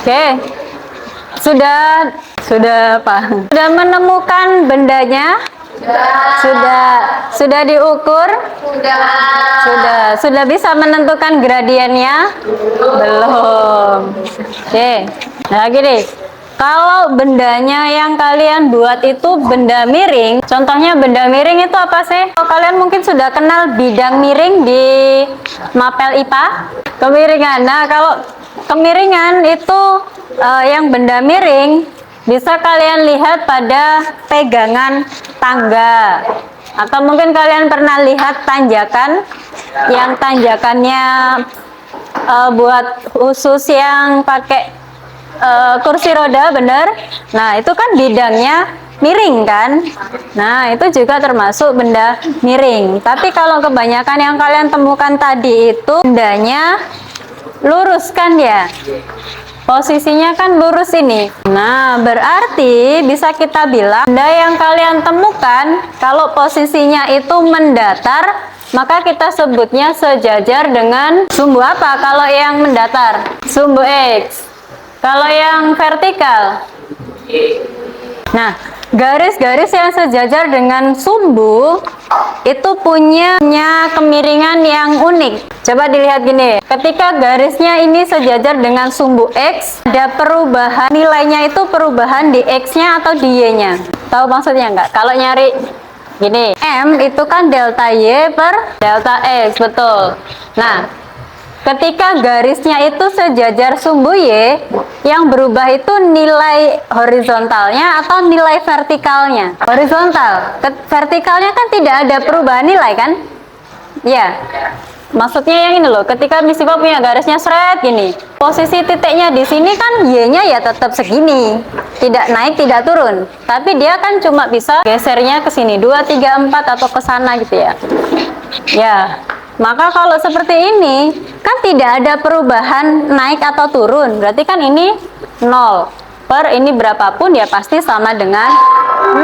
Oke. Sudah apa? Sudah menemukan bendanya? Sudah diukur? Sudah bisa menentukan gradiennya? Belum. Oke. Nah, lagi nih. Kalau bendanya yang kalian buat itu benda miring, contohnya benda miring itu apa sih? Kalau kalian mungkin sudah kenal bidang miring di mapel IPA, kemiringan. Nah, kalau kemiringan itu yang benda miring bisa kalian lihat pada pegangan tangga, atau mungkin kalian pernah lihat tanjakan yang tanjakannya buat khusus yang pakai kursi roda, bener. Nah, itu kan bidangnya miring kan. Nah, itu juga termasuk benda miring. Tapi kalau kebanyakan yang kalian temukan tadi itu bendanya lurus kan ya, posisinya kan lurus ini. Nah, berarti bisa kita bilang benda yang kalian temukan kalau posisinya itu mendatar, maka kita sebutnya sejajar dengan sumbu apa kalau yang mendatar? Sumbu X. Kalau yang vertikal, nah, garis-garis yang sejajar dengan sumbu itu punya kemiringan yang unik. Coba dilihat gini, ketika garisnya ini sejajar dengan sumbu X, ada perubahan, nilainya itu perubahan di X-nya atau di Y-nya. Tahu maksudnya nggak? Kalau nyari gini, M itu kan delta Y per delta X, betul. Nah, ketika garisnya itu sejajar sumbu Y, yang berubah itu nilai horizontalnya atau nilai vertikalnya. Horizontal, vertikalnya kan tidak ada perubahan nilai kan? Ya, maksudnya yang ini loh, ketika Misipa punya garisnya seret gini, posisi titiknya di sini kan Y-nya ya tetap segini, tidak naik, tidak turun. Tapi dia kan cuma bisa gesernya ke sini, 2, 3, 4 atau ke sana gitu ya. Ya, maka kalau seperti ini kan tidak ada perubahan naik atau turun, berarti kan ini 0 per ini berapapun ya pasti sama dengan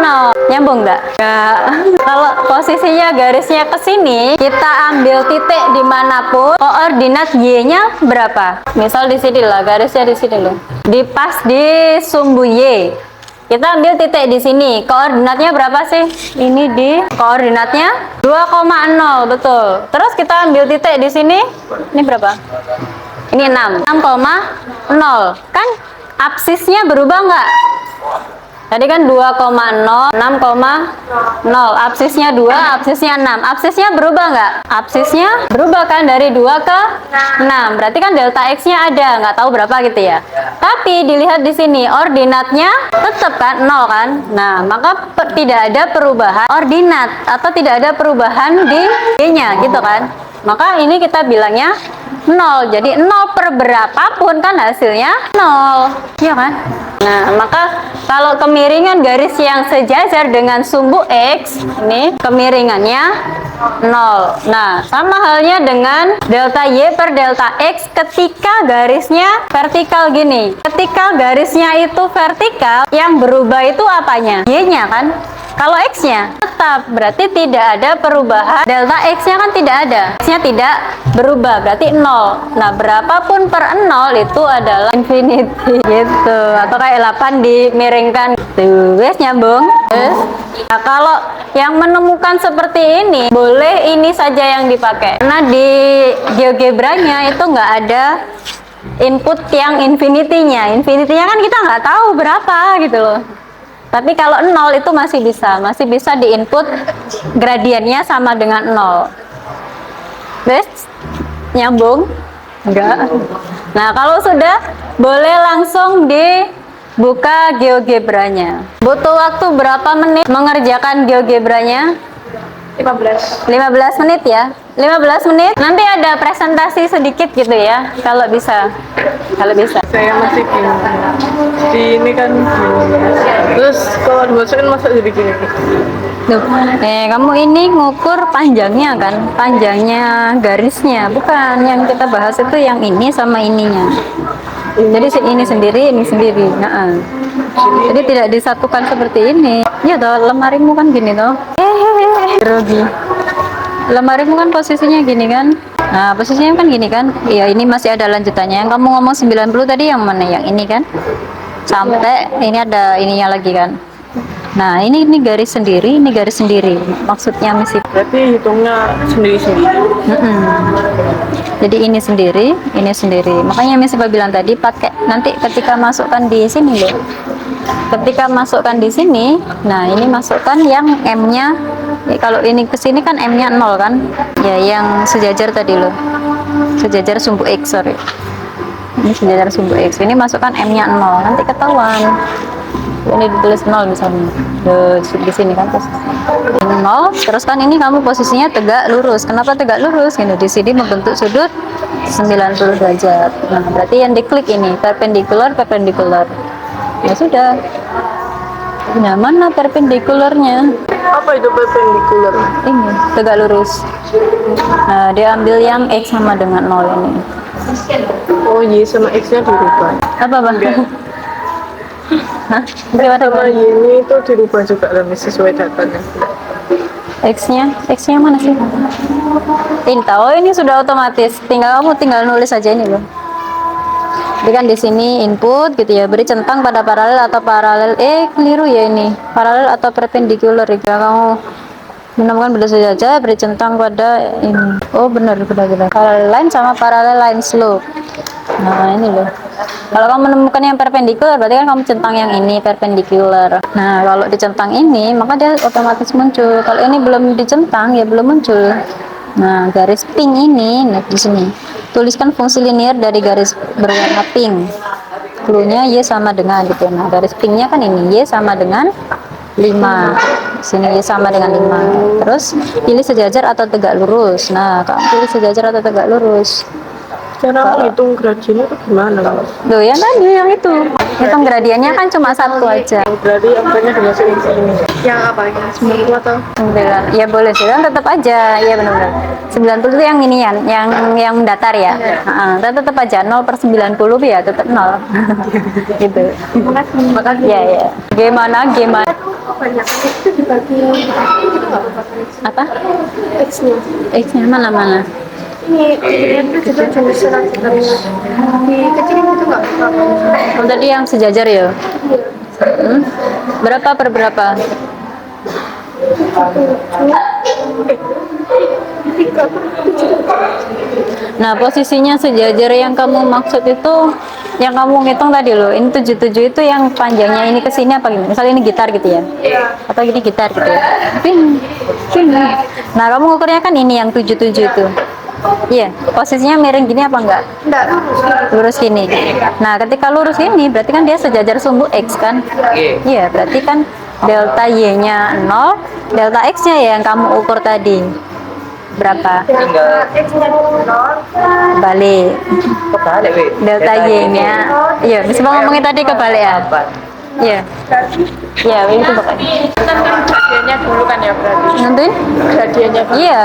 0. Nyambung nggak? Nggak. Kalau posisinya garisnya ke sini, kita ambil titik dimanapun, koordinat Y-nya berapa? Misal di sini lah, garisnya di sini loh, di pas di sumbu Y. Kita ambil titik di sini, koordinatnya berapa sih? Ini di koordinatnya 2,0, betul. Terus kita ambil titik di sini, ini berapa? Ini 6,0. Kan absisnya berubah nggak? Tadi kan 2,0, 6,0. Absisnya 2, absisnya 6. Absisnya berubah nggak? Absisnya berubah kan dari 2 ke 6. Berarti kan delta X-nya ada, nggak tahu berapa gitu ya. Tapi dilihat di sini, ordinatnya tetap kan 0 kan? Nah, maka tidak ada perubahan ordinat atau tidak ada perubahan di Y-nya gitu kan? Maka ini kita bilangnya 0. Jadi 0 per berapapun kan hasilnya 0. Iya kan? Nah, maka kalau kemiringan garis yang sejajar dengan sumbu X, ini kemiringannya 0. Nah, sama halnya dengan delta Y per delta X ketika garisnya vertikal gini. Ketika garisnya itu vertikal, yang berubah itu apanya? Y-nya kan? Kalau X-nya tetap, berarti tidak ada perubahan. Delta X-nya kan tidak ada. X-nya tidak berubah, berarti 0. Nah, berapapun per 0 itu adalah infinity gitu. Atau kayak 8 dimiringkan. Tuh, wes nyambung. Nah, kalau yang menemukan seperti ini, boleh ini saja yang dipakai. Karena di GeoGebranya itu nggak ada input yang infinity-nya. Infinity-nya kan kita nggak tahu berapa gitu loh. Tapi kalau 0 itu masih bisa diinput gradiennya sama dengan 0. Terus nyambung? Enggak. Nah, kalau sudah boleh langsung dibuka GeoGebranya. Butuh waktu berapa menit mengerjakan GeoGebranya? 15 menit ya. 15 menit. Nanti ada presentasi sedikit gitu ya, kalau bisa. Saya masih bingung. Di ini kan terus kalau dibocorin masa jadi gini. Tuh, kamu ini ngukur panjangnya kan, panjangnya garisnya, bukan yang kita bahas itu yang ini sama ininya. Jadi ini sendiri, ini sendiri. Nah, jadi tidak disatukan seperti ini. Ya toh, lemarimu kan gini toh. Grogi. Lemarimu kan posisinya gini kan. Nah, posisinya kan gini kan. Ya, ini masih ada lanjutannya. Yang kamu ngomong 90 tadi yang mana? Yang ini kan? Sampai ini ada ininya lagi kan. Nah, ini garis sendiri, ini garis sendiri. Maksudnya misi. Berarti hitungnya sendiri-sendiri. Mm-mm. Jadi ini sendiri. Makanya Miss Siva bilang tadi pakai nanti ketika masukkan di sini loh. Ketika masukkan di sini, nah ini masukkan yang M-nya. Kalau ini ke sini kan M-nya 0 kan? Ya, yang sejajar tadi loh. Sejajar sumbu X, sorry. Ini sejajar sumbu X. Ini masukkan M-nya 0, nanti ketahuan. Ini ditulis 0 misalnya di sini kan posisi 0, terus kan ini kamu posisinya tegak lurus. Kenapa tegak lurus? Ini di sini membentuk sudut 90 derajat. Nah, berarti yang diklik ini perpendicular. Ya sudah. Nah, mana perpendikularnya? Apa itu perpendicular? Ini tegak lurus. Nah, dia ambil yang X sama dengan 0 ini. Oh, Y sama X-nya dirubah. Apa bang? Hah? Gimana Sama bang? Y ini itu dirubah juga kan sesuai datanya. X-nya mana sih? Ini tahu, ini sudah otomatis. Kamu tinggal nulis aja ini loh. Jadi kan di sini input gitu ya, beri centang pada paralel atau keliru ya ini. Paralel atau perpendicular ya. Kamu menemukan benda sejajar, beri centang pada ini. Oh benar. Paralel line sama paralel line slope. Nah ini loh. Kalau kamu menemukan yang perpendicular, berarti kan kamu centang yang ini perpendicular. Nah kalau dicentang ini, maka dia otomatis muncul. Kalau ini belum dicentang, ya belum muncul. Nah garis pink ini, nah di sini tuliskan fungsi linear dari garis berwarna pink. Cluenya Y sama dengan gitu. Nah garis pinknya kan ini Y sama dengan 5. Sini Y sama dengan 5. Terus pilih sejajar atau tegak lurus. Nah kamu pilih sejajar atau tegak lurus. Cara menghitung gradiennya itu gimana? Loh, yang tadi yang itu. Hitung gradiennya kan cuma satu aja. Berarti angkanya dimasukin ke sini. Yang apa? Yang 90 atau? 9. Ya boleh sih, kan tetap aja. Ya benar-benar. 90 itu yang ini yang datar ya. Tetap aja 0/90 ya, tetap 0. Gitu. Makasih. Ya. Gimana? Banyak itu dibagi itu nggak apa-apa. Apa? X-nya. X-nya mana? Ini itu juga jenis serat dikecilin itu nggak apa-apa. Oh, tadi yang sejajar ya? Berapa per berapa? Nah, posisinya sejajar yang kamu maksud itu, yang kamu ngitung tadi loh, ini 77 itu yang panjangnya ini ke sini apa gimana? Misalnya ini gitar gitu ya? Atau gini gitar gitu ya? Sini. Nah, kamu ukurnya kan ini yang 77 itu. Iya, posisinya miring gini apa enggak? Enggak, Lurus gini. Nah, ketika lurus ini berarti kan dia sejajar sumbu X kan? Iya, berarti kan delta Y-nya 0, delta X-nya ya yang kamu ukur tadi. Berapa? X-nya 0. Balik. Kebalik, Wi. Delta Y-nya. Iya, bisa ngomongin tadi kebalik ya? Iya. Iya, itu pokoknya. Kan gradiennya dulu kan ya berarti. Nanti? Gradiennya dulu. Iya.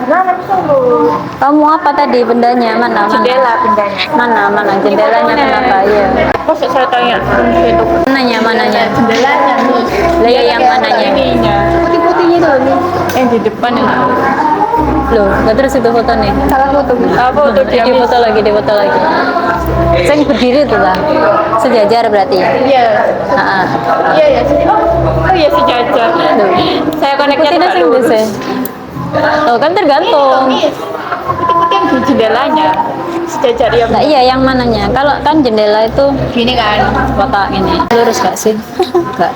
Nah, dulu. Kamu apa tadi bendanya? Mana? Jendela bendanya. Mana? Jendelanya kenapa? Iya. Kok saya tanya itu Mananya? jendelanya nih. Lah ya yang mananya? Ininya. Putih-putihnya itu nih. Yang di depan ini. Loh, nggak terus itu foto nih? Salah foto. Apa foto dia? Di foto lagi. Saya berdiri tuh lah. Sejajar berarti ya? Iya. Heeh. Iya ya. Oh iya sejajar. Saya koneknya Putihnya tegak sing lurus. bisa. Loh, kan tergantung. Putih-putih yang di jendelanya. Sejajar ya. Nah iya, yang mananya? Kalau kan jendela itu Gini kan. kotak ini. Lurus gak sih? Enggak.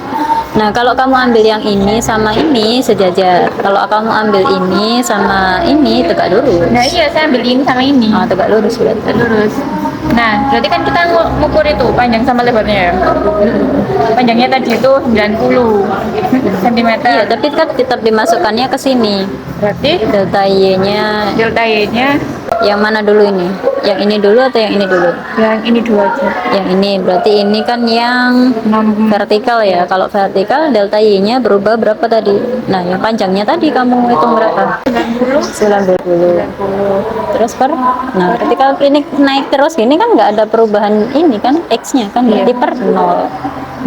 Nah, kalau kamu ambil yang ini sama ini sejajar. Kalau kamu ambil ini sama ini tegak lurus. Nah iya saya ambil ini sama ini. Ah, tegak lurus berarti. Lurus. Nah, berarti kan kita ngukur itu panjang sama lebarnya ya. Panjangnya tadi itu 90 cm. Iya, tapi kan tetap dimasukkannya ke sini. Berarti Delta Y-nya delta Y-nya yang mana dulu ini? Yang ini dulu atau yang ini dulu? yang ini dua aja. Yang ini berarti ini kan yang 6. vertikal ya. Kalau vertikal delta Y-nya berubah berapa tadi? Nah, yang panjangnya tadi kamu hitung berapa? 90. Terus per? Nah, ketika ini naik terus gini kan nggak ada perubahan ini kan X-nya kan berarti per 0.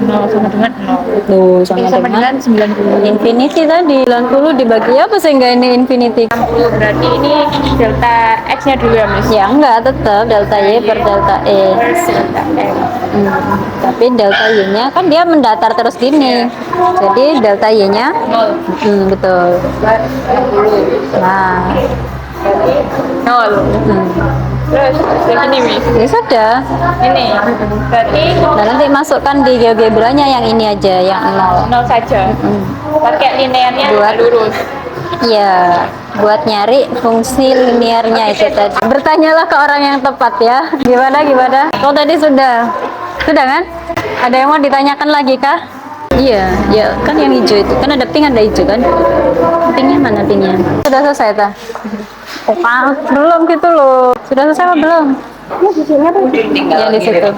nol sama dengan nol. Tuh, Ini sama sama dengan dengan 90. infinity tadi. 90 dibagi apa sehingga ini infinity? 60 berarti ini delta X-nya dulu ya, Miss? Ya enggak, tetap delta Y per delta E. Delta X. Tapi delta Y-nya kan dia mendatar terus gini. Jadi delta Y-nya Nol. betul. Nah, Nol. hmm. Terus yang ini, Miss. Ya sudah. Ini berarti Nah, nanti masukkan di GeoGebranya yang ini aja, yang nol. nol saja. Pakai linearnya Buat- lurus. Iya, buat nyari fungsi linearnya itu tadi. Bertanyalah ke orang yang tepat ya. Gimana? Oh tadi sudah kan? Ada yang mau ditanyakan lagi kah? Iya, ya kan yang hijau itu kan ada pink ada hijau kan? Pinknya mana pinknya? Sudah selesai ta? Oh, belum gitu loh. Sudah selesai apa belum? Yang di situ.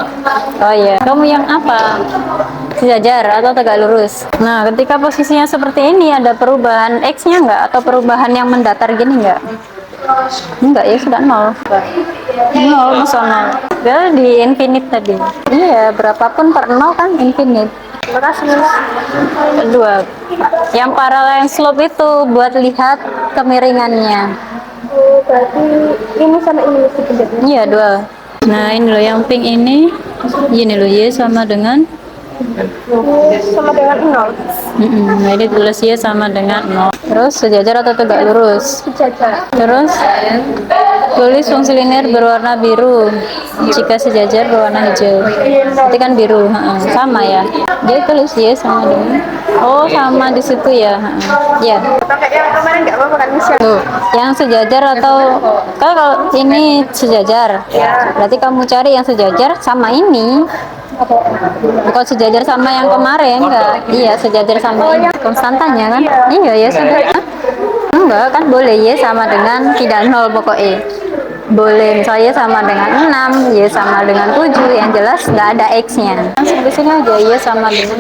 Oh iya. Kamu yang apa? Sejajar atau tegak lurus? Nah, ketika posisinya seperti ini ada perubahan X-nya nggak? Atau perubahan yang mendatar gini nggak? Enggak ya, sudah nol. Nol, masa nol? Dia di infinite tadi. Iya, berapapun per nol kan infinite. Kedua, yang parallel slope itu buat lihat kemiringannya. Berarti ini sama ini sebenarnya. Iya, dua. Nah, ini loh yang pink ini. Ini loh, Y sama dengan Sama dengan nol. Nah, ini tulis Y sama dengan 0. Terus sejajar atau tegak lurus? Sejajar. Terus tulis fungsi linear berwarna biru jika sejajar berwarna hijau. Berarti kan biru, sama ya. Dia tulis Y sama dengan sama di situ ya. Ya. Pakai yang kemarin nggak apa-apa kan Miss? Tuh, yang sejajar atau kalau ini sejajar, berarti kamu cari yang sejajar sama ini. Bukan sejajar sama yang kemarin, enggak. Iya, sejajar sama ini. Konstantanya kan? Iya, ya sudah. Enggak, kan boleh Y sama dengan tidak nol pokoknya. Boleh misalnya sama dengan 6, Y sama dengan 7, yang jelas nggak ada X-nya. Langsung di sini aja Y sama dengan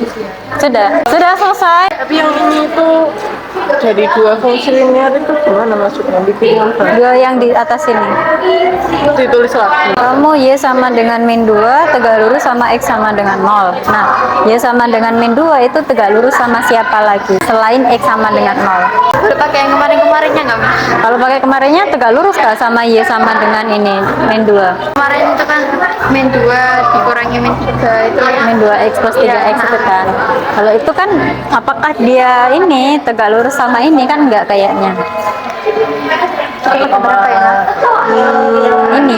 sudah selesai. Tapi yang ini tuh jadi dua fungsi linear itu gimana maksudnya? Dipilih apa? Dua yang di atas ini. Ditulis lagi. Kamu Y sama dengan min 2, tegak lurus sama X sama dengan 0. Nah, Y sama dengan min 2 itu tegak lurus sama siapa lagi? Selain X sama dengan 0. Udah pakai yang kemarin-kemarinnya nggak, Miss? Kalau pakai kemarinnya tegak lurus kah sama Y sama dengan ini, min 2? Kemarin itu kan min 2 dikurangi min 3 itu Min 2X plus 3X itu kan. Kalau itu kan, apakah dia ini tegak lurus sama ini kan nggak kayaknya. Berapa ya? Ini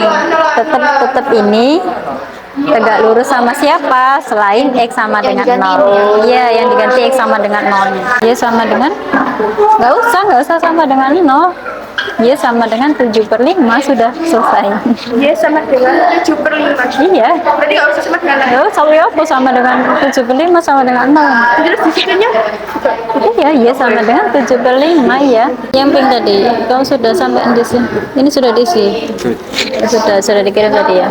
tetap ini tegak lurus sama siapa selain X sama dengan 0. Iya, yang diganti X sama dengan 0-nya. Y sama dengan nggak usah sama dengan 0. Y sama dengan 7/5 sudah selesai. Y sama dengan 7/5. Iya. Berarti nggak usah sama dengan Sama dengan 7/5 sama dengan 0. terus di situnya Iya, Y sama dengan 7/5 ya. Yang pink tadi, kamu sudah sampai di sini. Ini sudah diisi. Sudah dikirim tadi ya.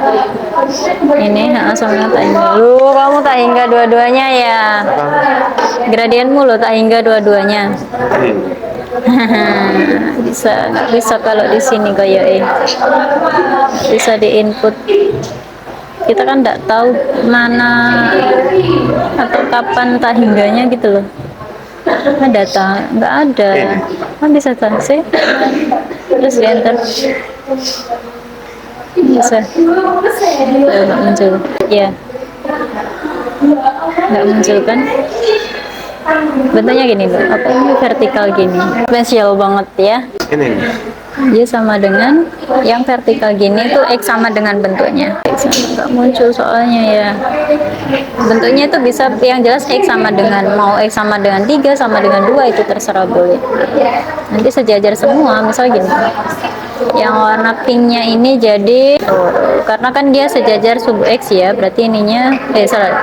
Ini sama dengan tak hingga. Lu kamu tak hingga dua-duanya ya. Gradienmu lo tak hingga dua-duanya. Nggak bisa kalau di sini kayak bisa di input. Kita kan nggak tahu mana atau kapan tak hingganya gitu loh. Data nggak ada, kan bisa sih terus di enter bisa nggak muncul ya, nggak muncul kan. Bentuknya gini loh, apa ini vertikal gini, spesial banget ya. Y sama dengan yang vertikal gini tuh X sama dengan bentuknya. X sama nggak muncul soalnya ya. Bentuknya itu bisa yang jelas X sama dengan, mau X sama dengan 3 sama dengan 2 itu terserah boleh. Nanti sejajar semua, misal gini. Yang warna pinknya ini jadi karena kan dia sejajar sumbu X ya, berarti ininya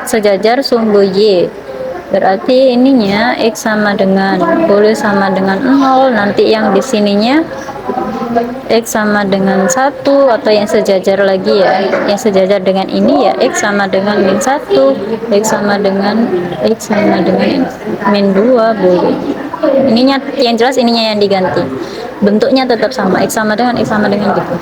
sejajar sumbu Y. Berarti ininya X sama dengan, boleh sama dengan 0, nanti yang di sininya X sama dengan 1 atau yang sejajar lagi ya, yang sejajar dengan ini ya X sama dengan min 1, X sama dengan min 2 boleh. Ininya yang jelas ininya yang diganti, bentuknya tetap sama X sama dengan gitu.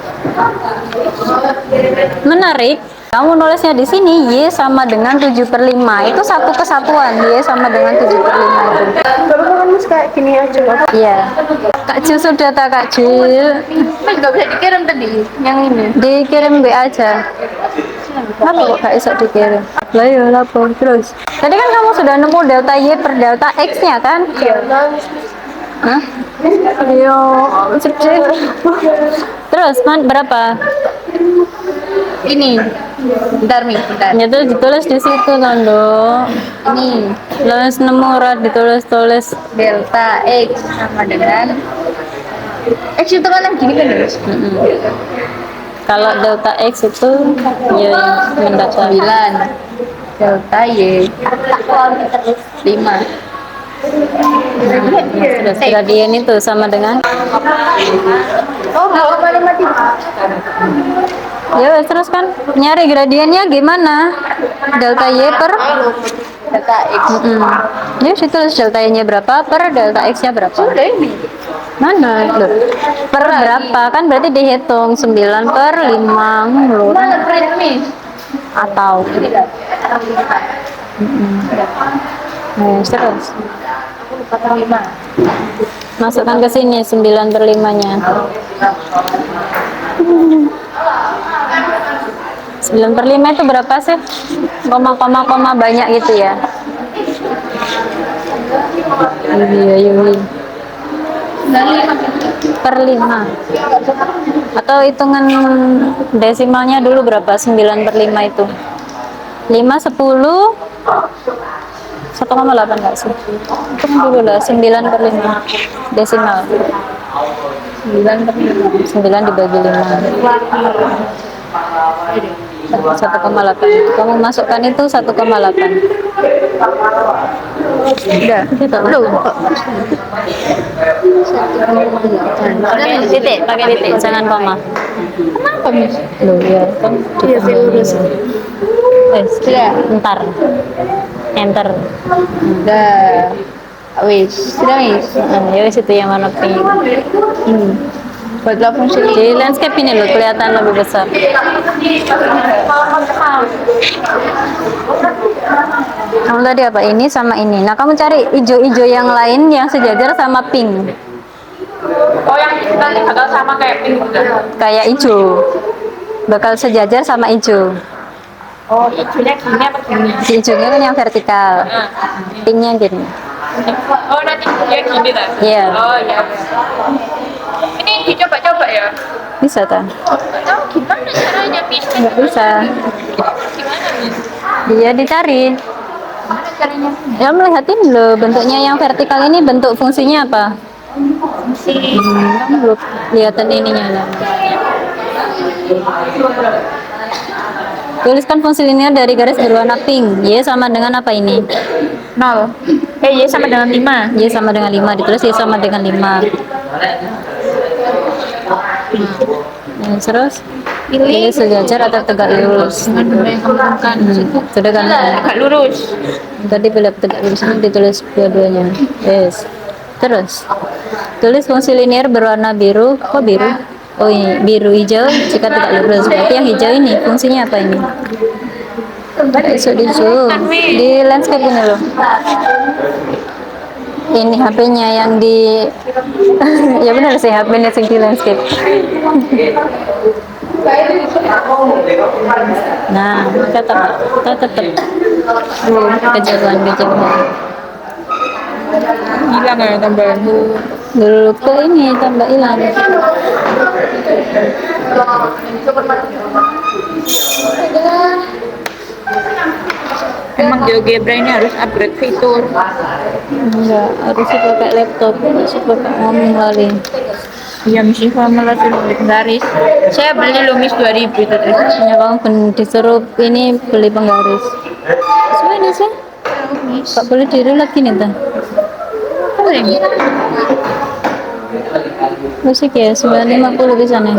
Menarik. Kamu nulisnya di sini Y sama dengan 7/5. Itu satu kesatuan. Y sama dengan 7/5 itu. Kalau kan Miss kayak gini aja. Iya. Kak Jil sudah tak Kak Jil? Kan juga bisa dikirim tadi yang ini. Dikirim B aja. Kenapa kok gak bisa dikirim? Lah ya lapor terus. Tadi kan kamu sudah nemu delta Y per delta X-nya kan? Iya. Hah? Iya, sedih. Terus berapa? Ini. Bentar Mi, bentar. Ya tuh ditulis di situ Tondo. Ini Tulis nemu rat ditulis-tulis. delta X sama dengan X itu kan yang gini kan guys? Kalau delta X itu ya yang mendaftar. 9 delta Y 5. Terus gradien itu sama dengan Oh, kalau matematika. ya wes, terus kan nyari gradiennya gimana? Delta Y per Delta X. ya ditulis delta Y-nya berapa per delta X-nya berapa? Sudah ini. Mana? Loh. Per berapa? Kan berarti dihitung 9/5 loh. Mana print Mi? Atau Tidak. terus 5. masukkan ke sini 9/5-nya. 9/5 itu berapa sih? Koma banyak gitu ya. Iya, Yuli. Per 5. Atau hitungan desimalnya dulu berapa? 9/5 itu. 5, 10, 1,8 nggak sih? Hitung dulu lah, 9/5 desimal. 9 dibagi 5. 1,8. Kamu masukkan itu 1,8. Udah. Belum. Pakai titik, jangan koma. Kenapa Mi? Loh ya, kan Iya, saya urus. Sudah. Ntar. Enter. Udah. Wis, sudah wis. Ya wis, itu yang warna pink. Buatlah fungsi Di landscape ini loh kelihatan lebih besar. Kamu tadi apa? Ini sama ini. Nah, kamu cari hijau-hijau yang lain yang sejajar sama pink. Oh, yang nanti bakal sama kayak pink juga. Kayak hijau. Bakal sejajar sama hijau. Oh, hijaunya gini apa gini? Si hijaunya kan yang vertikal. Pinknya gini. Oh, nanti dia gini lah. Iya. Oh, iya. Ini dicoba-coba ya. Bisa tak? Oh, gimana caranya Mi? Nggak bisa. Gimana Mi? Dia dicari. Gimana caranya? Ya melihatin loh bentuknya yang vertikal ini bentuk fungsinya apa? Kamu belum kelihatan ininya lah. Tuliskan fungsi linear dari garis berwarna pink. Y sama dengan apa ini? 0. Y sama dengan 5. Y sama dengan 5. Ditulis Y sama dengan 5. Terus pilih sejajar atau tegak lurus. Sudah kan? Tegak lurus. Tadi pilih tegak lurus, ini ditulis dua-duanya. Yes. Terus tulis fungsi linear berwarna biru. Kok biru? Oh ini biru hijau jika tegak lurus. Berarti yang hijau ini fungsinya apa ini? Besok di zoom di landscape ini loh. Ini HP-nya yang di ya benar sih HP-nya sing di landscape. Nah, kita tetap kejauhan. Hilang ya tambahan. Dulu ke ini tambah hilang. Emang GeoGebra ini harus upgrade fitur. Enggak, harus pakai laptop, harus pakai ngomong kali. Iya, misi formula sudah beli penggaris. Saya beli loh Miss 2000 itu tadi. Ya kamu disuruh ini beli penggaris. Sebenarnya sih, Pak boleh diri lagi nih tuh. Musik ya 950 bisa nih.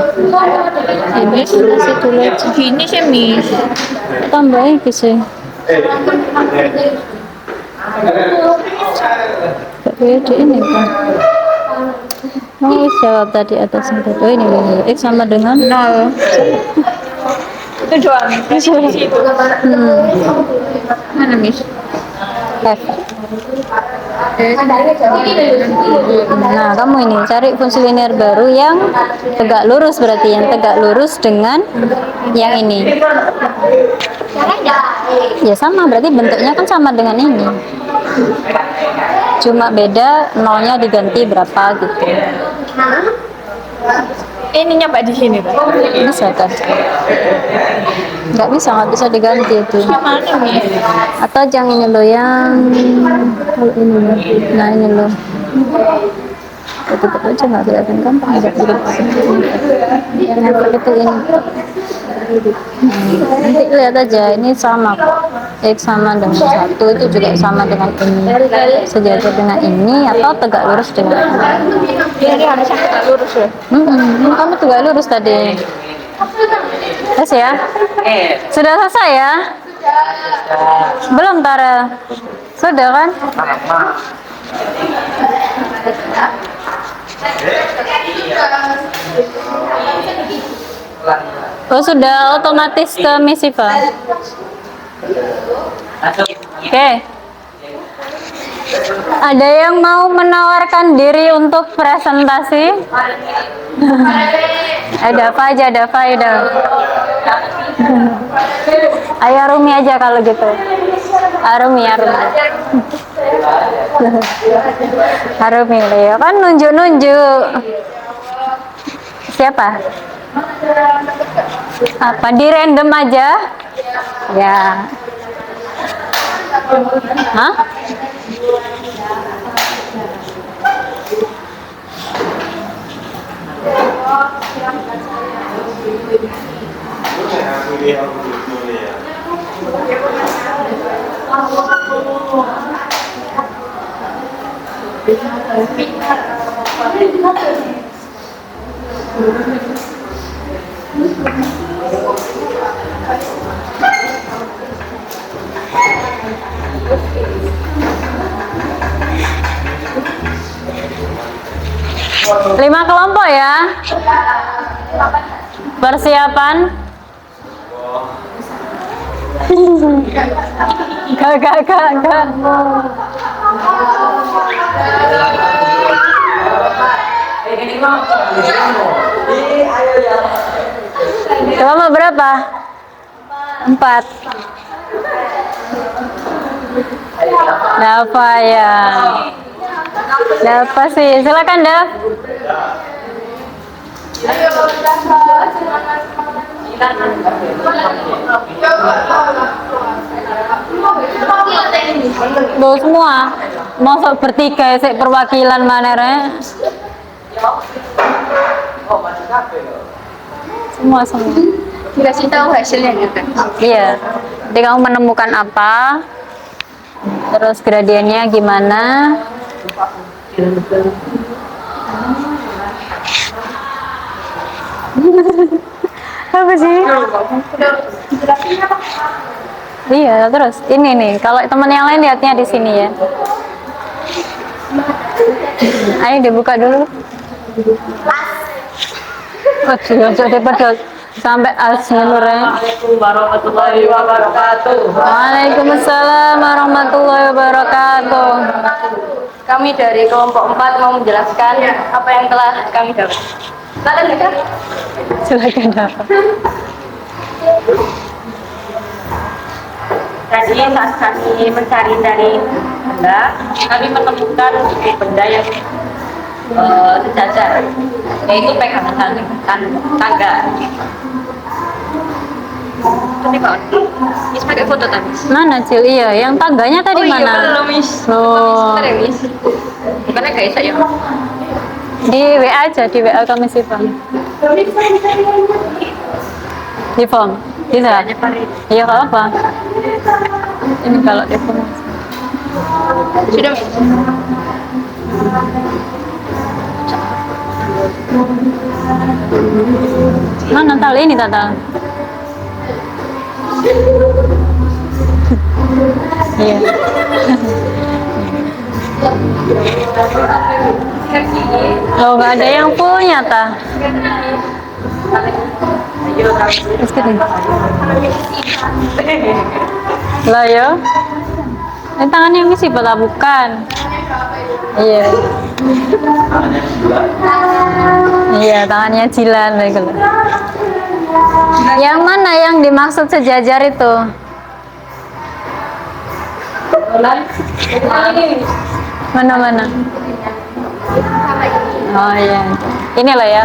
Ini masih dulu aja. Gini sih Miss. Tambahin sih. Tapi di ini kan. Oh, jawab tadi atas itu. Oh ini X sama dengan 0. Itu doang. Di situ. Mana Miss? F. Nah, kamu ini cari fungsi linear baru yang tegak lurus, berarti yang tegak lurus dengan yang ini. Ya sama, berarti bentuknya kan sama dengan ini. Cuma beda nolnya diganti berapa gitu. Ini nyoba di sini tuh. Bisa kan? Nggak bisa diganti itu. Mana nih? Atau yang ini loh, yang kalau ini loh. Nah ini loh. Tutup aja, nggak kelihatan gampang. Nggak itu ini. Nanti lihat aja, ini sama kok. X sama dengan 1, itu juga sama dengan ini. Sejajar dengan ini atau tegak lurus dengan ini. Ini harusnya tegak lurus ya. Kamu tegak lurus tadi. Tes ya? Sudah selesai ya? Belum, Tara? Sudah kan? Oh, sudah otomatis ke Misiva. Oke. Ada yang mau menawarkan diri untuk presentasi? Ada apa aja, ada Faida. Ayo Arumi aja kalau gitu. Arumi. Arumi ya kan nunjuk. Siapa? Apa di random aja? Ya. Hah? Lima kelompok ya. Persiapan. Gak. Kelompok berapa? 4. Dava ya. Dava sih, silakan Dav. Tuh semua masuk bertiga sih perwakilan mana re? Semua. Dikasih tahu hasilnya gitu. Iya. Jadi kamu menemukan apa? Terus gradiennya gimana? Apa sih? Iya, terus ini nih. Kalau teman yang lain lihatnya di sini ya. Ayo dibuka dulu. Aduh, jadi pedot sampai asnurnya. Assalamualaikum warahmatullahi wabarakatuh. Waalaikumsalam warahmatullahi wabarakatuh. Kami dari kelompok 4 mau menjelaskan apa yang telah kami dapat. Silakan dapat. Tadi saat kami mencari dari benda, kami menemukan benda yang sejajar, yaitu pegangan tangga. Ini Pak, Miss pakai foto tadi. Mana Cil? Iya, yang tangganya tadi Iya, mana? belum Miss. Oh, Sebentar ya Miss. Bukannya kayak saya. di WA aja, di WA kami simpan. Di form, bisa? Iya, kalau apa? Ini kalau di form. Sudah Miss. Mana tal ini Tata? Iya. Oh, nggak ada yang fullnya, Ta? Terus gini. Lah ya. Ini tangannya yang isi pala bukan? Iya. Iya, tangannya Jilan gitu. Yang mana yang dimaksud sejajar itu? Mana? Oh iya. Inilah ya.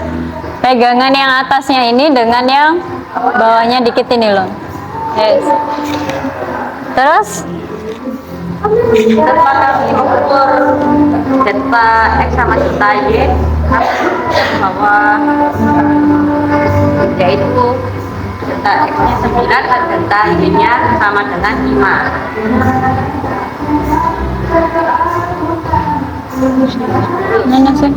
Pegangan yang atasnya ini dengan yang bawahnya dikit ini loh. Yes. Terus? Delta X sama delta Y bahwa yaitu delta X nya 9 dan delta Y nya sama dengan 5. Mana sih?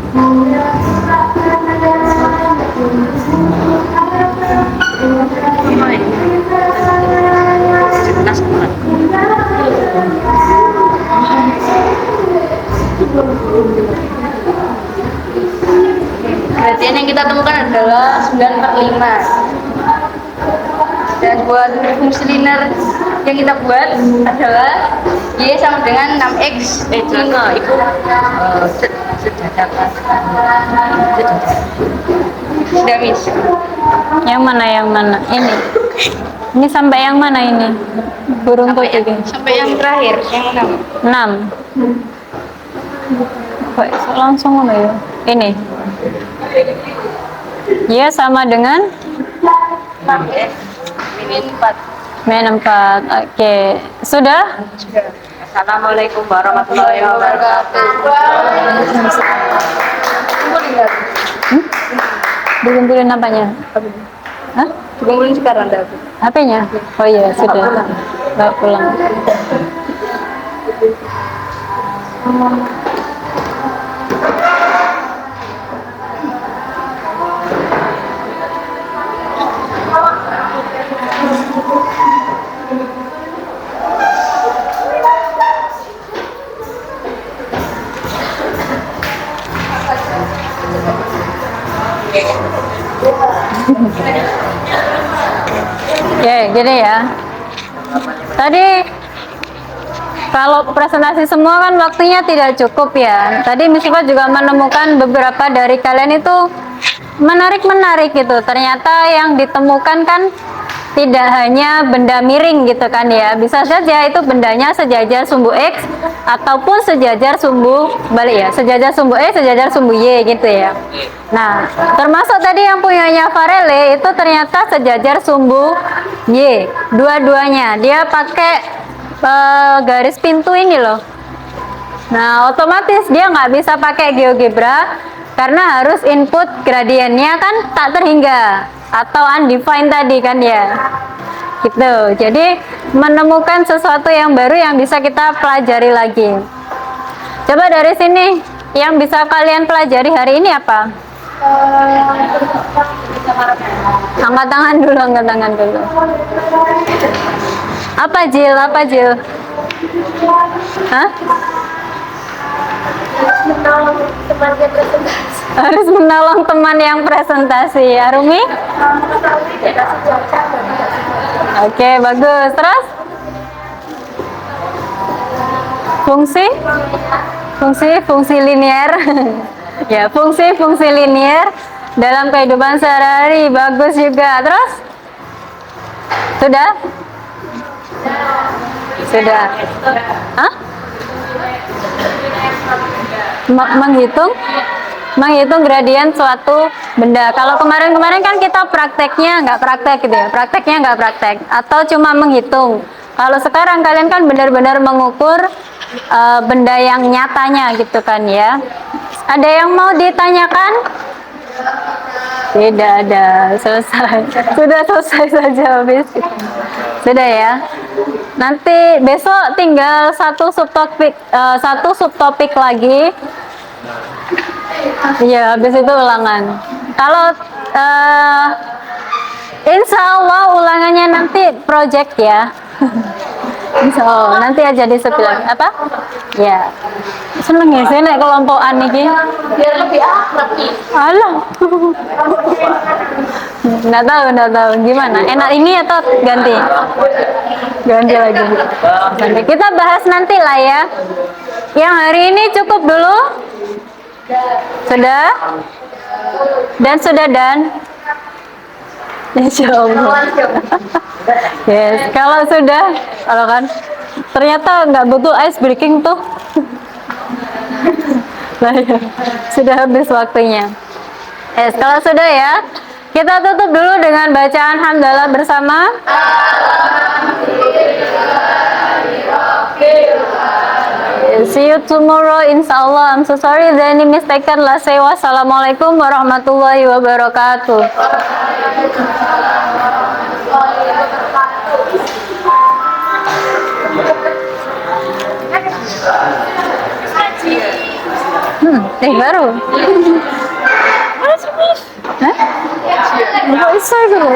Gradian yang kita temukan adalah 9/5. Dan buat fungsi linear yang kita buat adalah Y sama dengan 6X. Jangan, itu sejajar. Sudah, Miss. Yang mana? Ini. Ini sampai yang mana ini? Burung putih. Sampai yang terakhir, yang 6. 6. Kok langsung ngono ya? Ini. Ya sama dengan 6X min 4. min 4. Oke. Sudah? Assalamualaikum warahmatullahi wabarakatuh. Dikumpulin apanya? Hah? Kumpulin sekarang dah. HP-nya? Oh iya, sudah. Bawa pulang. Oke, gini ya. Tadi kalau presentasi semua kan waktunya tidak cukup ya. Tadi Miss Iva juga menemukan beberapa dari kalian itu menarik gitu. Ternyata yang ditemukan kan tidak hanya benda miring gitu kan ya. Bisa saja itu bendanya sejajar sumbu X ataupun sejajar sumbu balik ya. Sejajar sumbu X, sejajar sumbu Y gitu ya. Nah, termasuk tadi yang punyanya Varele itu ternyata sejajar sumbu Y. Dua-duanya. Dia pakai garis pintu ini loh. Nah, otomatis dia nggak bisa pakai GeoGebra karena harus input gradiennya kan tak terhingga atau undefined tadi kan ya. Gitu. Jadi menemukan sesuatu yang baru yang bisa kita pelajari lagi. Coba dari sini yang bisa kalian pelajari hari ini apa? Angkat tangan dulu. Apa Jil? Hah? Harus menolong teman yang presentasi. Arumi? Oke, bagus. Terus? Fungsi linier. Ya, fungsi linier dalam kehidupan sehari-hari. Bagus juga. Terus? Sudah? Hah? Menghitung gradien suatu benda. Kalau kemarin kan kita prakteknya nggak praktek gitu ya. Prakteknya nggak praktek atau cuma menghitung. Kalau sekarang kalian kan benar-benar mengukur benda yang nyatanya gitu kan ya. Ada yang mau ditanyakan? Tidak ada. Selesai. Sudah selesai saja habis. Sudah ya. Nanti besok tinggal satu subtopik lagi. Iya, habis itu ulangan. Kalau insya Allah ulangannya nanti project ya. Oh, nanti aja disepilan. Apa? Ya. Seneng ya sih nek kelompokan iki. Biar lebih akrab nih. Alah. Nggak tahu. Gimana? Enak ini atau ganti? Ganti lagi. Nanti kita bahas nanti lah ya. Yang hari ini cukup dulu. Sudah? Dan? Insya Allah. Yes, kalau sudah, kalau kan ternyata nggak butuh ice breaking tuh. Nah, ya, sudah habis waktunya. Yes, kalau sudah ya, kita tutup dulu dengan bacaan hamdalah bersama. See you tomorrow, inshallah. I'm so sorry that any mistaken. Wassalamualaikum warahmatullahi wabarakatuh. Baru. Hah? Nggak bisa gitu.